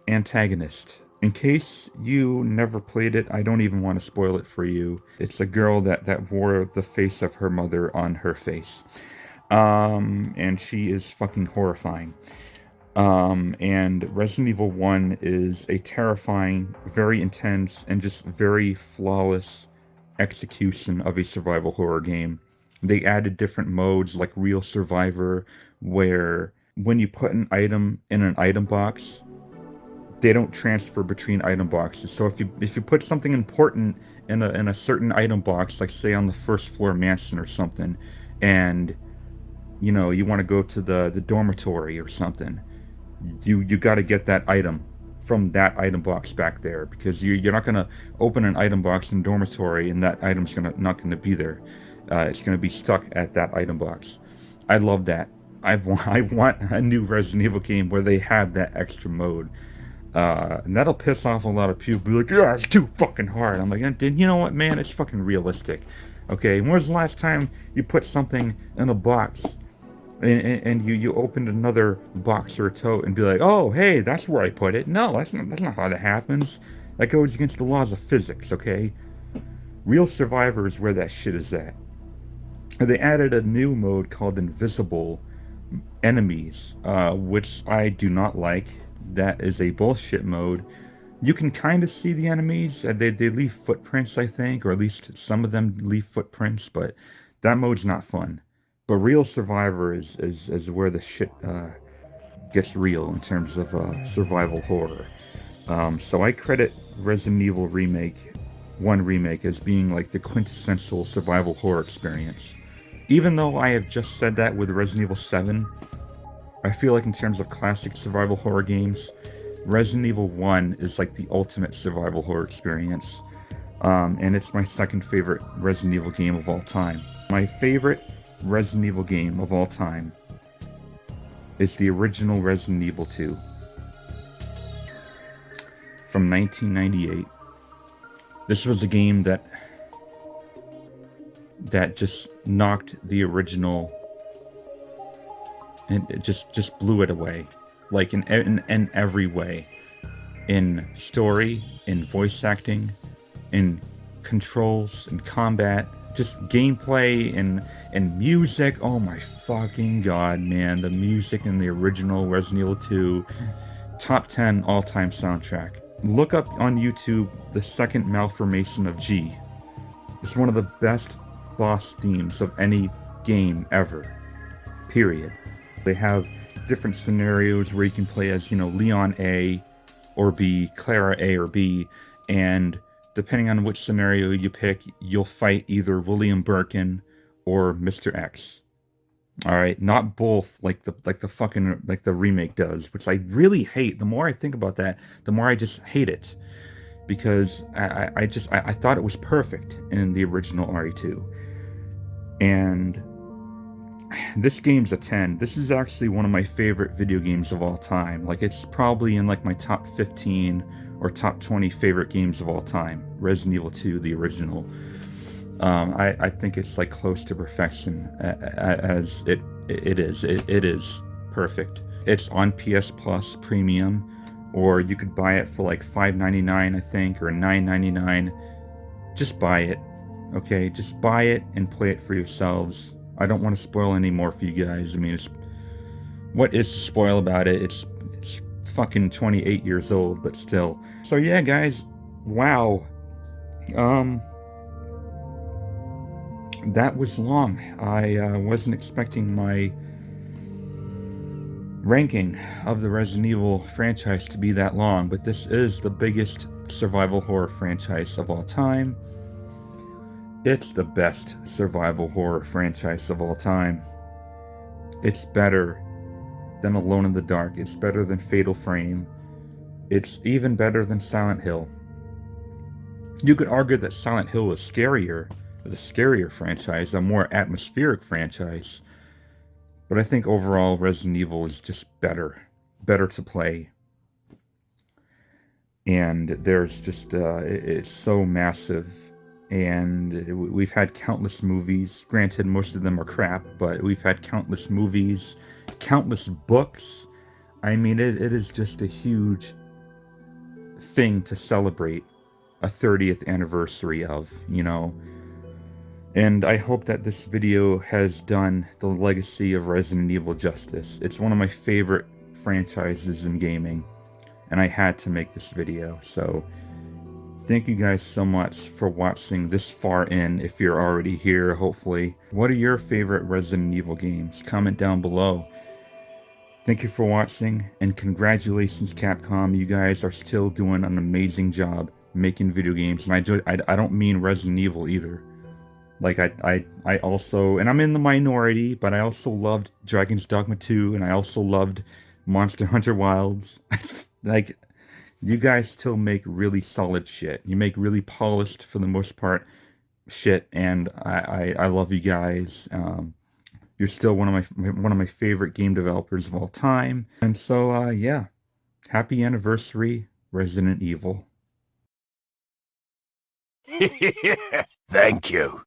antagonist. In case you never played it, I don't even want to spoil it for you. It's a girl that wore the face of her mother on her face. And she is fucking horrifying. And Resident Evil 1 is a terrifying, very intense, and just very flawless execution of a survival horror game. They added different modes like Real Survivor, where when you put an item in an item box, they don't transfer between item boxes. So if you put something important in a certain item box, like say on the first floor mansion or something, and you want to go to the dormitory or something, you got to get that item from that item box back there, because you're not going to open an item box in dormitory and that item's not going to be there. It's going to be stuck at that item box. I love that. I want a new Resident Evil game where they have that extra mode. And that'll piss off a lot of people. Be like, yeah, it's too fucking hard. I'm like, you know what, man? It's fucking realistic. Okay, when was the last time you put something in a box and you opened another box or a tote and be like, oh, hey, that's where I put it? No, that's not how that happens. That goes against the laws of physics, okay? Real Survivor is where that shit is at. They added a new mode called Invisible Enemies, which I do not like. That is a bullshit mode. You can kind of see the enemies. They leave footprints, I think, or at least some of them leave footprints, but that mode's not fun. But Real Survivor is where the shit gets real in terms of survival horror. So I credit Resident Evil 1 Remake as being like the quintessential survival horror experience. Even though I have just said that with Resident Evil 7, I feel like in terms of classic survival horror games, Resident Evil 1 is like the ultimate survival horror experience. And it's my second favorite Resident Evil game of all time. My favorite Resident Evil game of all time is the original Resident Evil 2 from 1998. This was a game that just knocked the original, and it just blew it away, like in every way, in story, in voice acting, in controls, in combat, just gameplay, and music. Oh my fucking god, man, the music in the original Resident Evil 2, top 10 all-time soundtrack. Look up on YouTube the second malformation of G. It's one of the best boss themes of any game ever, period. They have different scenarios where you can play as, Leon A or B, Clara A or B, and depending on which scenario you pick, you'll fight either William Birkin or Mr. X. All right, not both like the remake does, which I really hate. The more I think about that, the more I just hate it, because I thought it was perfect in the original RE2. And this game's a 10. This is actually one of my favorite video games of all time. Like, it's probably in like my top 15 or top 20 favorite games of all time. Resident Evil 2, the original. I think it's like close to perfection as it is. It is perfect. It's on PS Plus Premium, or you could buy it for like $5.99, I think, or $9.99. Just buy it, okay? Just buy it and play it for yourselves. I don't want to spoil any more for you guys. I mean, what is to spoil about it? It's fucking 28 years old, but still. So yeah, guys, wow. That was long. I wasn't expecting my ranking of the Resident Evil franchise to be that long, but this is the biggest survival horror franchise of all time. It's the best survival horror franchise of all time. It's better than Alone in the Dark. It's better than Fatal Frame. It's even better than Silent Hill. You could argue that Silent Hill is scarier, the scarier franchise, a more atmospheric franchise. But I think overall Resident Evil is just better to play. And there's just, it's so massive. And we've had countless movies. Granted, most of them are crap, but we've had countless movies, countless books. I mean, it is just a huge thing to celebrate a 30th anniversary of, you know. And I hope that this video has done the legacy of Resident Evil justice. It's one of my favorite franchises in gaming, and I had to make this video. So thank you guys so much for watching this far in, if you're already here, hopefully. What are your favorite Resident Evil games? Comment down below. Thank you for watching, and congratulations, Capcom. You guys are still doing an amazing job making video games, and I don't mean Resident Evil either. Like, I also, and I'm in the minority, but I also loved Dragon's Dogma 2, and I also loved Monster Hunter Wilds. Like, you guys still make really solid shit. You make really polished, for the most part, shit, and I love you guys. You're still one of my favorite game developers of all time. And so, yeah, happy anniversary, Resident Evil. Thank you.